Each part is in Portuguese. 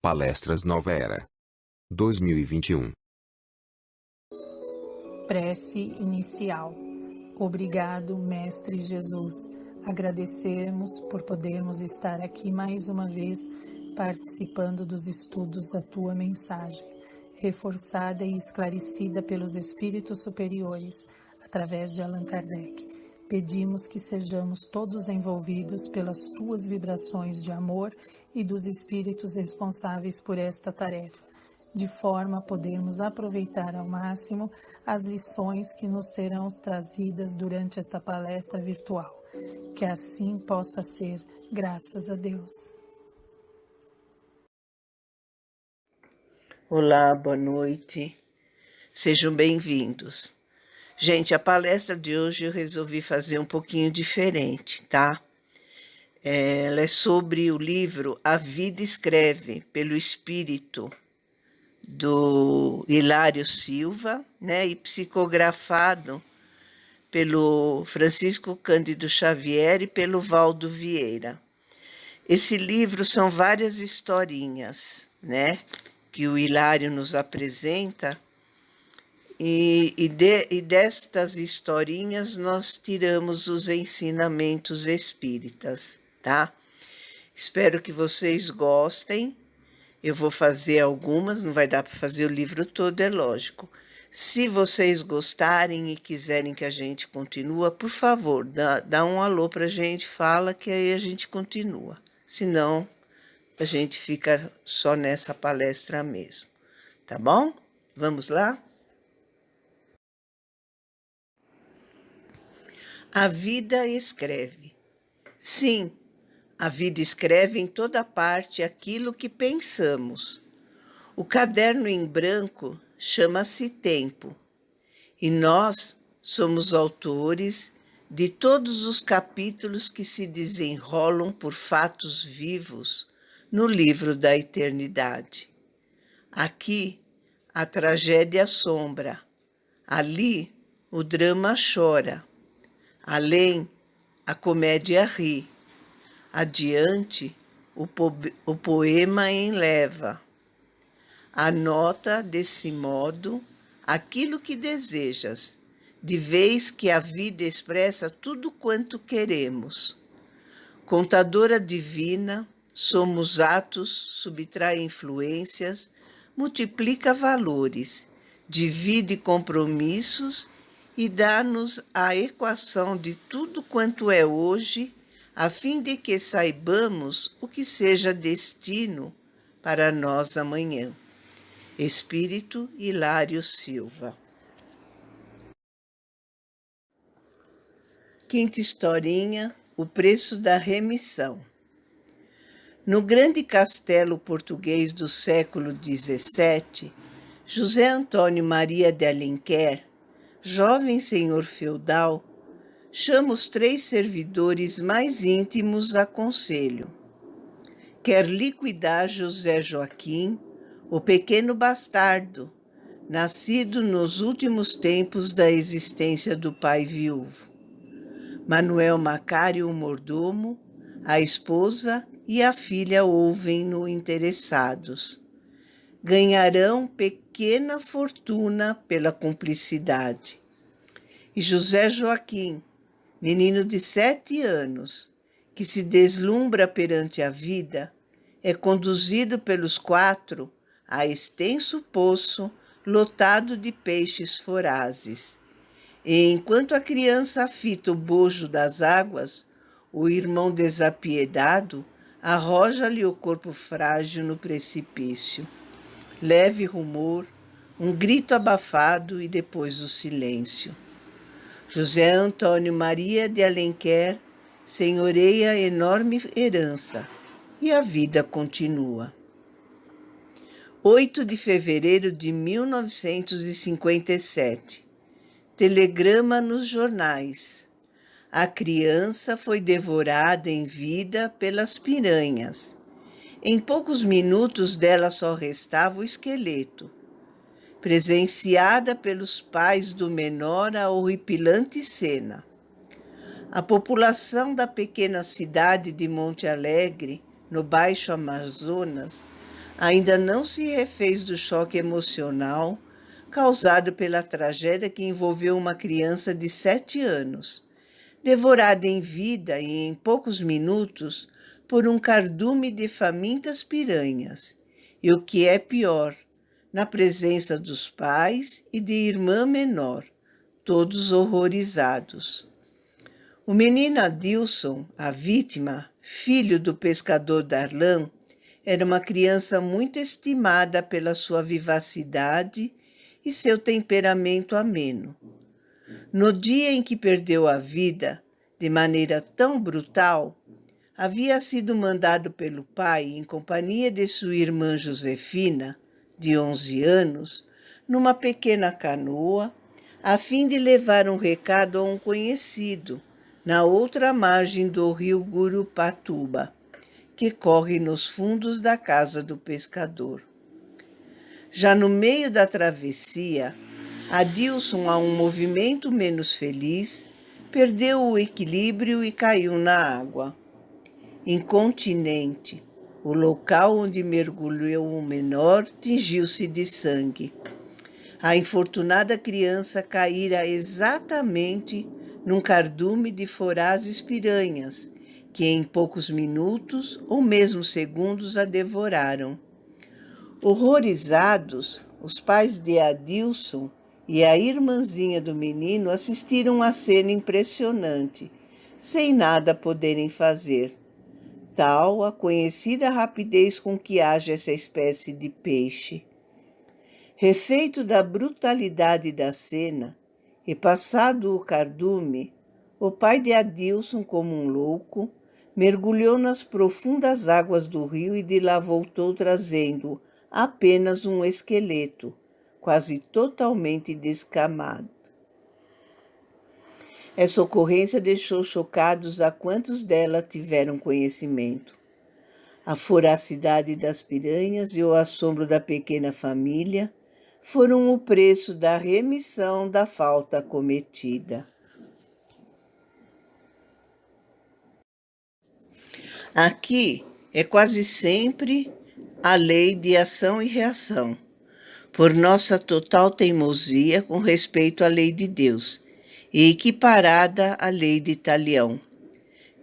Palestras Nova Era 2021. Prece inicial. Obrigado, Mestre Jesus. Agradecemos por podermos estar aqui mais uma vez participando dos estudos da Tua mensagem, reforçada e esclarecida pelos Espíritos Superiores, através de Allan Kardec. Pedimos que sejamos todos envolvidos pelas Tuas vibrações de amor e dos Espíritos responsáveis por esta tarefa, de forma a podermos aproveitar ao máximo as lições que nos serão trazidas durante esta palestra virtual. Que assim possa ser, graças a Deus. Olá, boa noite. Sejam bem-vindos. Gente, a palestra de hoje eu resolvi fazer um pouquinho diferente, tá? Ela é sobre o livro A Vida Escreve, pelo Espírito, do Hilário Silva, né? E psicografado pelo Francisco Cândido Xavier e pelo Valdo Vieira. Esse livro são várias historinhas, né? Que o Hilário nos apresenta, e destas historinhas nós tiramos os ensinamentos espíritas, tá? Espero que vocês gostem. Eu vou fazer algumas, não vai dar para fazer o livro todo, é lógico. Se vocês gostarem e quiserem que a gente continue, por favor, dá um alô para a gente, fala que aí a gente continua. Senão, a gente fica só nessa palestra mesmo, tá bom? Vamos lá? A vida escreve. Sim, a vida escreve em toda parte aquilo que pensamos. O caderno em branco chama-se tempo, e nós somos autores de todos os capítulos que se desenrolam por fatos vivos no livro da eternidade. Aqui, a tragédia assombra, ali, o drama chora, além, a comédia ri, adiante, o poema enleva. Anota, desse modo, aquilo que desejas, de vez que a vida expressa tudo quanto queremos. Contadora divina, somos atos, subtrai influências, multiplica valores, divide compromissos e dá-nos a equação de tudo quanto é hoje, a fim de que saibamos o que seja destino para nós amanhã. Espírito Hilário Silva. Quinta historinha, o preço da remissão. No grande castelo português do século XVII, José Antônio Maria de Alenquer, jovem senhor feudal, chama os 3 servidores mais íntimos a conselho. Quer liquidar José Joaquim, o pequeno bastardo, nascido nos últimos tempos da existência do pai viúvo. Manuel Macário, o mordomo, a esposa e a filha ouvem-no interessados. Ganharão pequena fortuna pela cumplicidade. E José Joaquim, menino de 7 anos, que se deslumbra perante a vida, é conduzido pelos 4 a extenso poço lotado de peixes vorazes. E enquanto a criança fita o bojo das águas, o irmão desapiedado arroja-lhe o corpo frágil no precipício. Leve rumor, um grito abafado e depois o silêncio. José Antônio Maria de Alenquer senhoreia a enorme herança e a vida continua. 8 de fevereiro de 1957. Telegrama nos jornais. A criança foi devorada em vida pelas piranhas. Em poucos minutos dela só restava o esqueleto. Presenciada pelos pais do menor a horripilante cena. A população da pequena cidade de Monte Alegre, no Baixo Amazonas, ainda não se refez do choque emocional causado pela tragédia que envolveu uma criança de 7 anos, devorada em vida e em poucos minutos por um cardume de famintas piranhas, e o que é pior, na presença dos pais e de irmã menor, todos horrorizados. O menino Adilson, a vítima, filho do pescador Darlan, era uma criança muito estimada pela sua vivacidade e seu temperamento ameno. No dia em que perdeu a vida, de maneira tão brutal, havia sido mandado pelo pai, em companhia de sua irmã Josefina, de 11 anos, numa pequena canoa, a fim de levar um recado a um conhecido, na outra margem do rio Gurupatuba, que corre nos fundos da casa do pescador. Já no meio da travessia, Adilson, a um movimento menos feliz, perdeu o equilíbrio e caiu na água. Incontinente, o local onde mergulhou o menor tingiu-se de sangue. A infortunada criança caíra exatamente num cardume de vorazes piranhas, que em poucos minutos ou mesmo segundos a devoraram. Horrorizados, os pais de Adilson e a irmãzinha do menino assistiram à cena impressionante, sem nada poderem fazer. Tal a conhecida rapidez com que age essa espécie de peixe. Refeito da brutalidade da cena, e passado o cardume, o pai de Adilson, como um louco, mergulhou nas profundas águas do rio e de lá voltou trazendo apenas um esqueleto, quase totalmente descamado. Essa ocorrência deixou chocados a quantos dela tiveram conhecimento. A voracidade das piranhas e o assombro da pequena família foram o preço da remissão da falta cometida. Aqui é quase sempre a lei de ação e reação, por nossa total teimosia com respeito à lei de Deus, e equiparada à lei de Talião.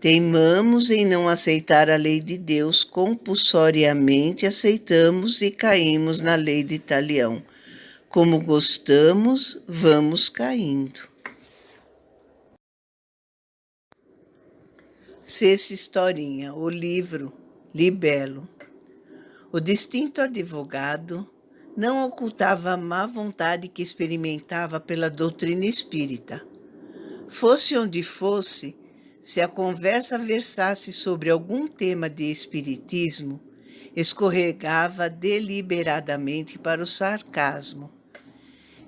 Teimamos em não aceitar a lei de Deus, compulsoriamente aceitamos e caímos na lei de Talião. Como gostamos, vamos caindo. Sexta historinha, o livro Libelo. O distinto advogado não ocultava a má vontade que experimentava pela doutrina espírita. Fosse onde fosse, se a conversa versasse sobre algum tema de espiritismo, escorregava deliberadamente para o sarcasmo.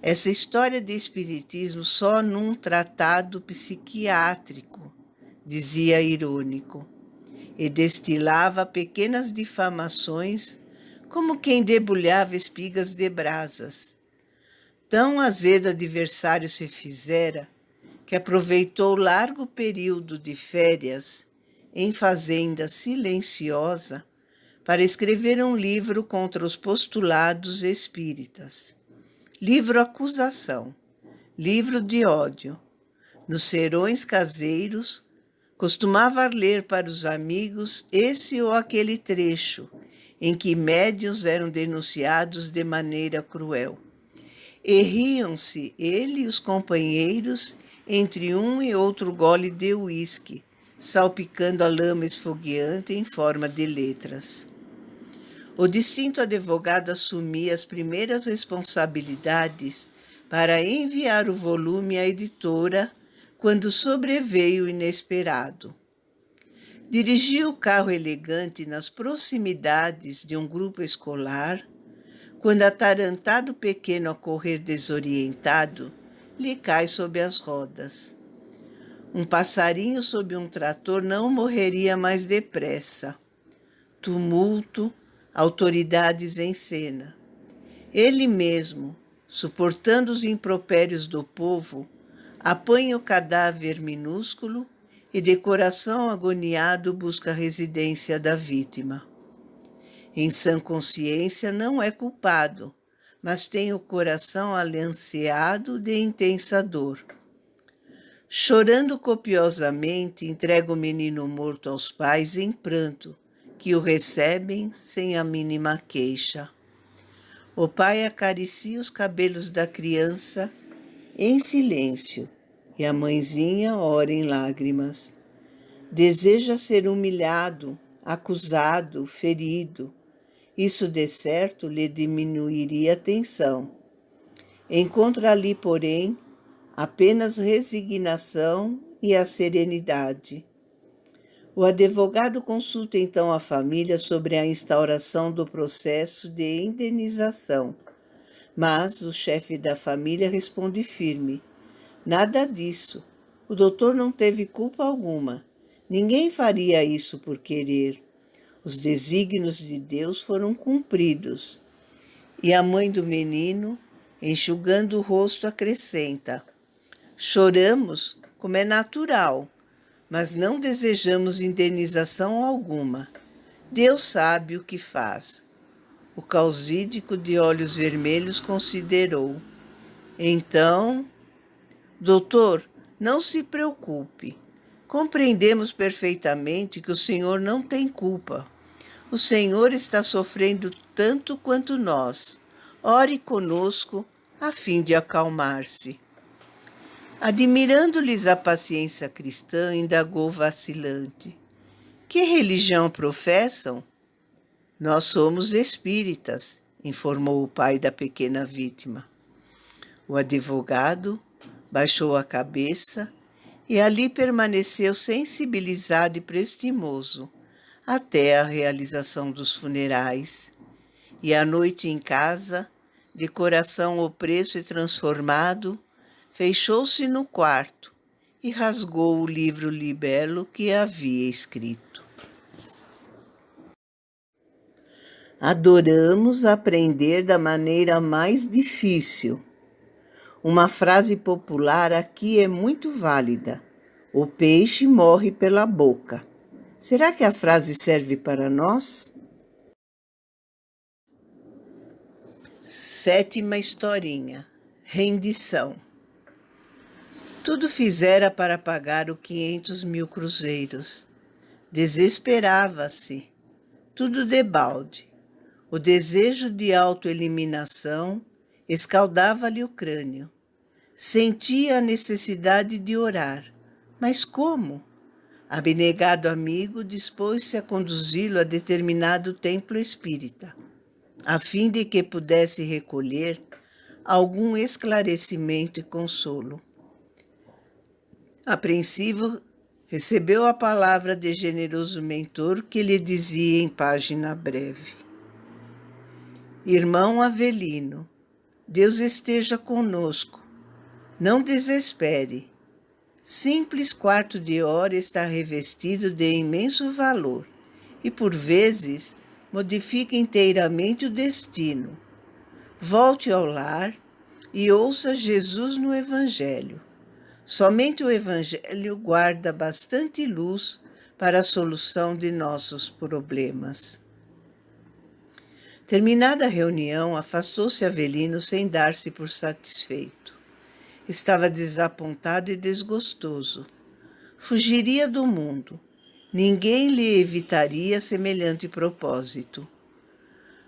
Essa história de espiritismo só num tratado psiquiátrico, dizia irônico, e destilava pequenas difamações como quem debulhava espigas de brasas. Tão azedo adversário se fizera que aproveitou largo período de férias em fazenda silenciosa para escrever um livro contra os postulados espíritas. Livro acusação, livro de ódio. Nos serões caseiros, costumava ler para os amigos esse ou aquele trecho em que médiuns eram denunciados de maneira cruel. E riam-se ele e os companheiros entre um e outro gole de uísque, salpicando a lama esfogueante em forma de letras. O distinto advogado assumia as primeiras responsabilidades para enviar o volume à editora quando sobreveio o inesperado. Dirigia o carro elegante nas proximidades de um grupo escolar, quando atarantado pequeno a correr desorientado, lhe cai sob as rodas. Um passarinho sob um trator não morreria mais depressa. Tumulto, autoridades em cena. Ele mesmo, suportando os impropérios do povo, apanha o cadáver minúsculo e, de coração agoniado, busca a residência da vítima. Em sã consciência não é culpado, mas tem o coração alanceado de intensa dor. Chorando copiosamente, entrega o menino morto aos pais em pranto, que o recebem sem a mínima queixa. O pai acaricia os cabelos da criança em silêncio, e a mãezinha ora em lágrimas. Deseja ser humilhado, acusado, ferido. Isso de certo lhe diminuiria a tensão. Encontra ali, porém, apenas resignação e a serenidade. O advogado consulta então a família sobre a instauração do processo de indenização, mas o chefe da família responde firme: nada disso. O doutor não teve culpa alguma. Ninguém faria isso por querer. Os desígnios de Deus foram cumpridos. E a mãe do menino, enxugando o rosto, acrescenta: choramos como é natural, mas não desejamos indenização alguma. Deus sabe o que faz. O causídico de olhos vermelhos considerou. Então, doutor, não se preocupe. Compreendemos perfeitamente que o senhor não tem culpa. O senhor está sofrendo tanto quanto nós. Ore conosco a fim de acalmar-se. Admirando-lhes a paciência cristã, indagou vacilante: que religião professam? Nós somos espíritas, informou o pai da pequena vítima. O advogado baixou a cabeça e ali permaneceu sensibilizado e prestimoso até a realização dos funerais. E à noite em casa, de coração opresso e transformado, fechou-se no quarto e rasgou o livro libelo que havia escrito. Adoramos aprender da maneira mais difícil. Uma frase popular aqui é muito válida. O peixe morre pela boca. Será que a frase serve para nós? 7ª historinha. Rendição. Tudo fizera para pagar os 500 mil cruzeiros. Desesperava-se. Tudo debalde. O desejo de autoeliminação escaldava-lhe o crânio. Sentia a necessidade de orar. Mas como? Abnegado amigo dispôs-se a conduzi-lo a determinado templo espírita, a fim de que pudesse recolher algum esclarecimento e consolo. Apreensivo, recebeu a palavra de generoso mentor que lhe dizia em página breve: Irmão Avelino, Deus esteja conosco. Não desespere. Simples quarto de hora está revestido de imenso valor e, por vezes, modifica inteiramente o destino. Volte ao lar e ouça Jesus no Evangelho. Somente o Evangelho guarda bastante luz para a solução de nossos problemas. Terminada a reunião, afastou-se Avelino sem dar-se por satisfeito. Estava desapontado e desgostoso. Fugiria do mundo. Ninguém lhe evitaria semelhante propósito.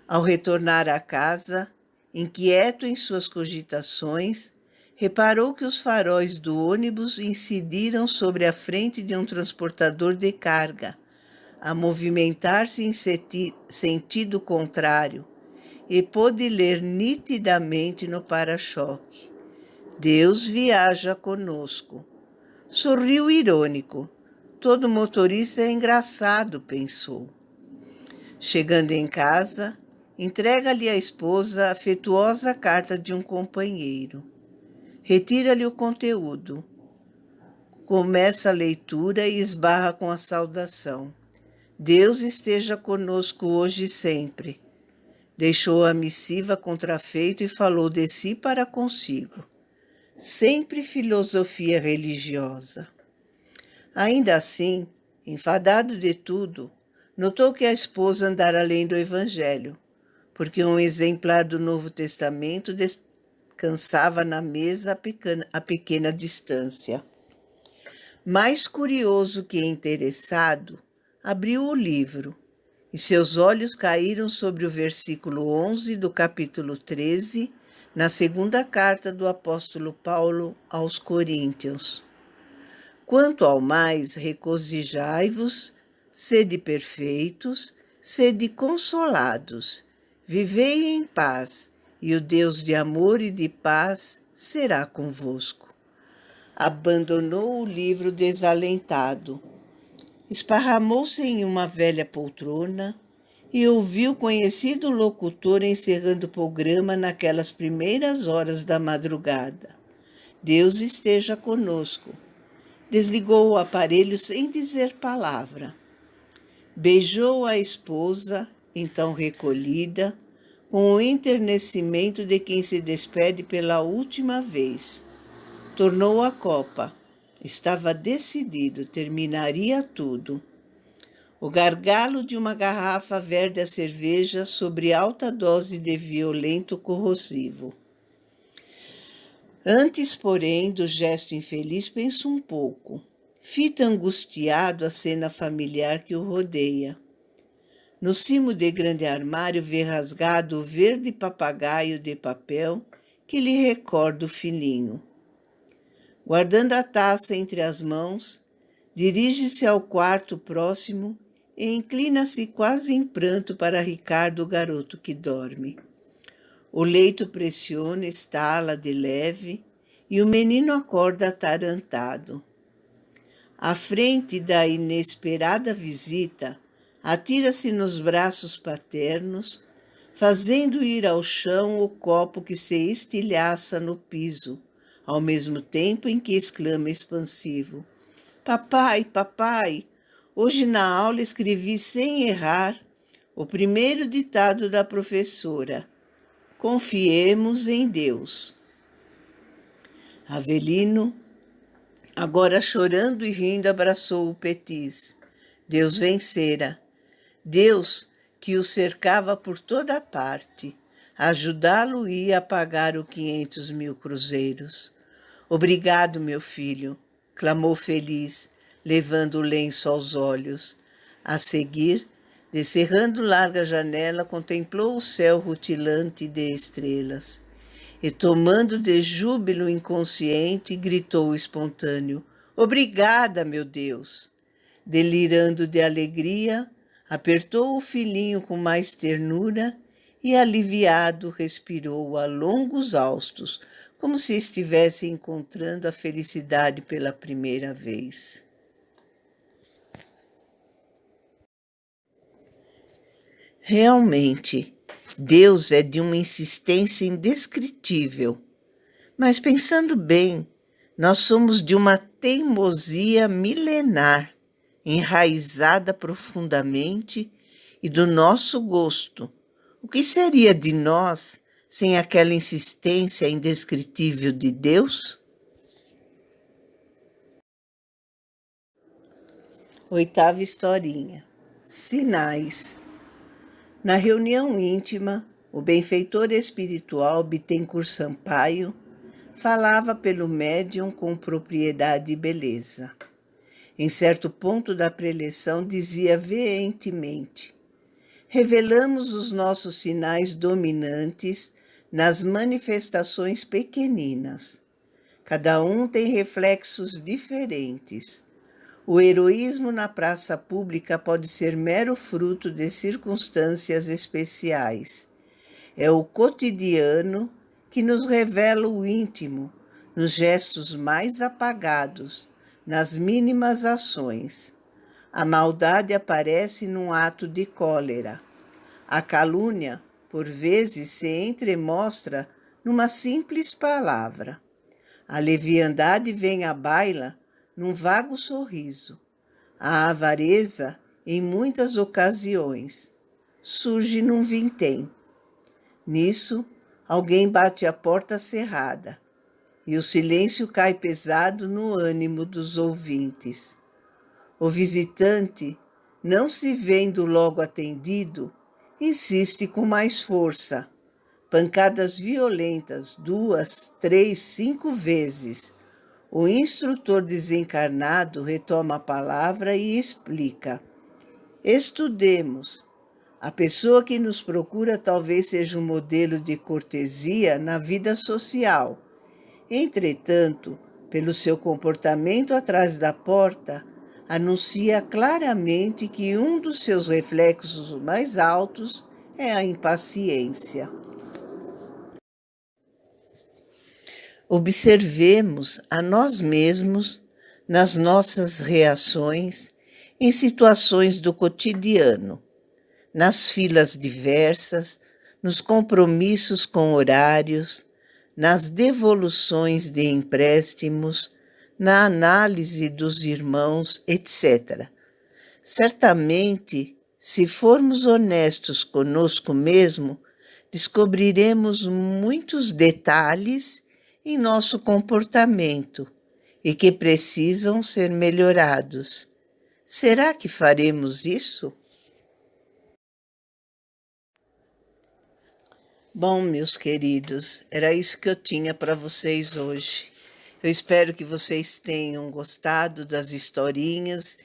Ao retornar à casa, inquieto em suas cogitações, reparou que os faróis do ônibus incidiram sobre a frente de um transportador de carga, a movimentar-se em sentido contrário, e pôde ler nitidamente no para-choque: Deus viaja conosco. Sorriu irônico. Todo motorista é engraçado, pensou. Chegando em casa, entrega-lhe à esposa a afetuosa carta de um companheiro. Retira-lhe o conteúdo. Começa a leitura e esbarra com a saudação: Deus esteja conosco hoje e sempre. Deixou a missiva contrafeito e falou de si para consigo. Sempre filosofia religiosa. Ainda assim, enfadado de tudo, Notou que a esposa andara lendo o Evangelho, porque um exemplar do Novo Testamento descansava na mesa a pequena distância. Mais curioso que interessado, abriu o livro e seus olhos caíram sobre o versículo 11 do capítulo 13, na segunda carta do apóstolo Paulo aos Coríntios. Quanto ao mais, regozijai-vos, sede perfeitos, sede consolados, vivei em paz, e o Deus de amor e de paz será convosco. Abandonou o livro desalentado, esparramou-se em uma velha poltrona e ouviu o conhecido locutor encerrando o programa naquelas primeiras horas da madrugada. Deus esteja conosco. Desligou o aparelho sem dizer palavra. Beijou a esposa, então recolhida, com o enternecimento de quem se despede pela última vez. Tornou a copa. Estava decidido, terminaria tudo. O gargalo de uma garrafa verde a cerveja sobre alta dose de violento corrosivo. Antes, porém, do gesto infeliz, penso um pouco. Fita angustiado a cena familiar que o rodeia. No cimo de grande armário vê rasgado o verde papagaio de papel que lhe recorda o filhinho. Guardando a taça entre as mãos, dirige-se ao quarto próximo e inclina-se quase em pranto para Ricardo, o garoto que dorme. O leito pressiona, estala de leve e o menino acorda atarantado. À frente da inesperada visita, atira-se nos braços paternos, fazendo ir ao chão o copo que se estilhaça no piso, ao mesmo tempo em que exclama expansivo: Papai, papai, hoje na aula escrevi sem errar o primeiro ditado da professora. Confiemos em Deus. Avelino, agora chorando e rindo, abraçou o Petis. Deus vencera. Deus, que o cercava por toda parte, ajudá-lo ia a pagar os 500.000 cruzeiros. Obrigado, meu filho, clamou feliz, levando o lenço aos olhos. A seguir, descerrando larga janela, contemplou o céu rutilante de estrelas. E, tomando de júbilo inconsciente, gritou espontâneo: Obrigada, meu Deus! Delirando de alegria, apertou o filhinho com mais ternura e, aliviado, respirou a longos haustos, como se estivesse encontrando a felicidade pela primeira vez. Realmente, Deus é de uma insistência indescritível. Mas pensando bem, nós somos de uma teimosia milenar, enraizada profundamente e do nosso gosto. O que seria de nós sem aquela insistência indescritível de Deus? Oitava historinha. Sinais. Na reunião íntima, o benfeitor espiritual Bittencourt Sampaio falava pelo médium com propriedade e beleza. Em certo ponto da preleção dizia veementemente: revelamos os nossos sinais dominantes nas manifestações pequeninas. Cada um tem reflexos diferentes. O heroísmo na praça pública pode ser mero fruto de circunstâncias especiais. É o cotidiano que nos revela o íntimo, nos gestos mais apagados, nas mínimas ações. A maldade aparece num ato de cólera. A calúnia, por vezes, se entremostra numa simples palavra. A leviandade vem à baila num vago sorriso. A avareza, em muitas ocasiões, surge num vintém. Nisso, alguém bate a porta cerrada e o silêncio cai pesado no ânimo dos ouvintes. O visitante não se vendo logo atendido, insiste com mais força. Pancadas violentas, 2, 3, 5 vezes. O instrutor desencarnado retoma a palavra e explica. Estudemos. A pessoa que nos procura talvez seja um modelo de cortesia na vida social. Entretanto, pelo seu comportamento atrás da porta, anuncia claramente que um dos seus reflexos mais altos é a impaciência. Observemos a nós mesmos nas nossas reações em situações do cotidiano, nas filas diversas, nos compromissos com horários, nas devoluções de empréstimos, na análise dos irmãos, etc. Certamente, se formos honestos conosco mesmo, descobriremos muitos detalhes em nosso comportamento e que precisam ser melhorados. Será que faremos isso? Bom, meus queridos, era isso que eu tinha para vocês hoje. Eu espero que vocês tenham gostado das historinhas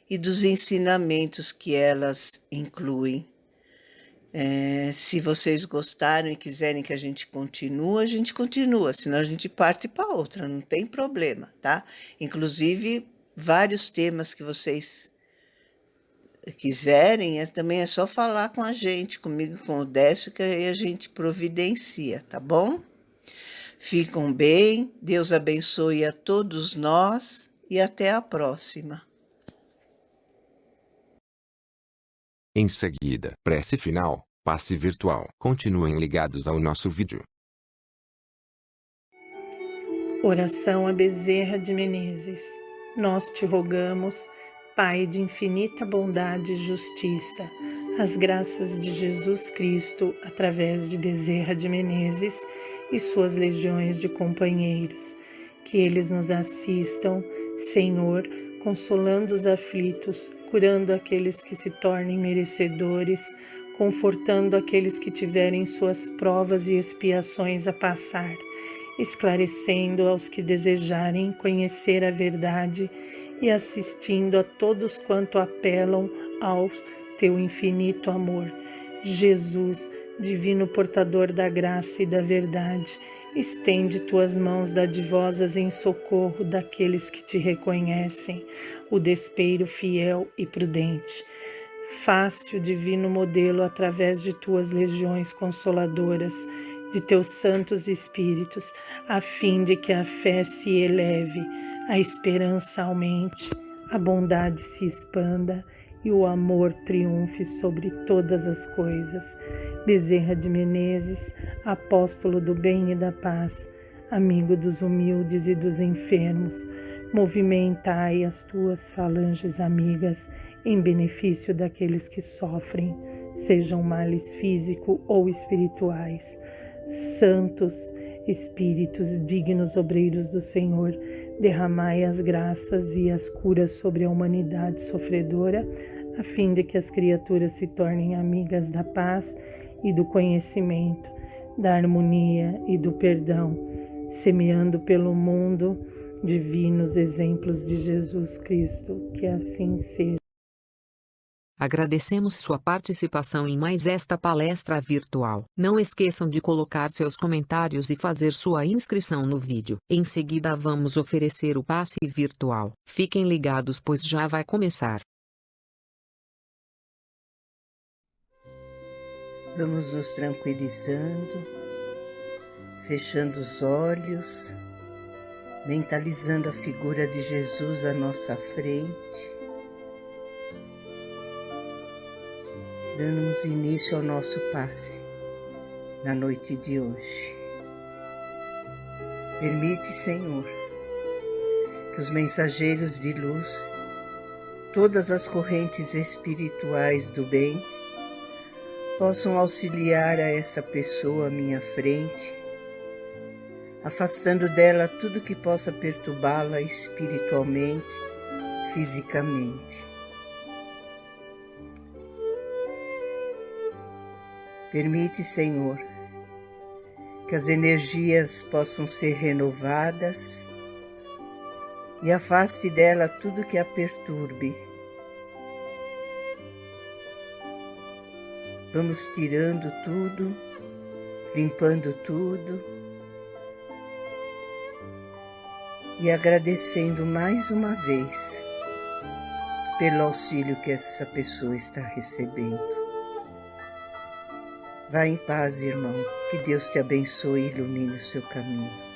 e dos ensinamentos que elas incluem. Se vocês gostaram e quiserem que a gente continua, senão a gente parte para outra, não tem problema, tá? Inclusive, vários temas que vocês quiserem, também é só falar com a gente, comigo, com o Décio, que aí a gente providencia, tá bom? Fiquem bem, Deus abençoe a todos nós e até a próxima. Em seguida, prece final, passe virtual. Continuem ligados ao nosso vídeo. Oração a Bezerra de Menezes. Nós te rogamos, Pai de infinita bondade e justiça, as graças de Jesus Cristo, através de Bezerra de Menezes e suas legiões de companheiros, que eles nos assistam, Senhor, consolando os aflitos, curando aqueles que se tornem merecedores, confortando aqueles que tiverem suas provas e expiações a passar, esclarecendo aos que desejarem conhecer a verdade e assistindo a todos quanto apelam ao teu infinito amor. Jesus, divino portador da graça e da verdade, estende tuas mãos dadivosas em socorro daqueles que te reconhecem, o despeiro fiel e prudente. Faze o divino modelo através de tuas legiões consoladoras, de teus santos espíritos, a fim de que a fé se eleve, a esperança aumente, a bondade se expanda e o amor triunfe sobre todas as coisas. Bezerra de Menezes, apóstolo do bem e da paz, amigo dos humildes e dos enfermos, movimentai as tuas falanges amigas em benefício daqueles que sofrem, sejam males físicos ou espirituais. Santos Espíritos, dignos obreiros do Senhor, derramai as graças e as curas sobre a humanidade sofredora, a fim de que as criaturas se tornem amigas da paz e do conhecimento, da harmonia e do perdão, semeando pelo mundo divinos exemplos de Jesus Cristo. Que assim seja. Agradecemos sua participação em mais esta palestra virtual. Não esqueçam de colocar seus comentários e fazer sua inscrição no vídeo. Em seguida vamos oferecer o passe virtual. Fiquem ligados, pois já vai começar. Vamos nos tranquilizando, fechando os olhos, mentalizando a figura de Jesus à nossa frente. Damos início ao nosso passe na noite de hoje. Permite, Senhor, que os mensageiros de luz, todas as correntes espirituais do bem, possam auxiliar a essa pessoa à minha frente, afastando dela tudo que possa perturbá-la espiritualmente, fisicamente. Permite, Senhor, que as energias possam ser renovadas e afaste dela tudo que a perturbe. Vamos tirando tudo, limpando tudo e agradecendo mais uma vez pelo auxílio que essa pessoa está recebendo. Vá em paz, irmão. Que Deus te abençoe e ilumine o seu caminho.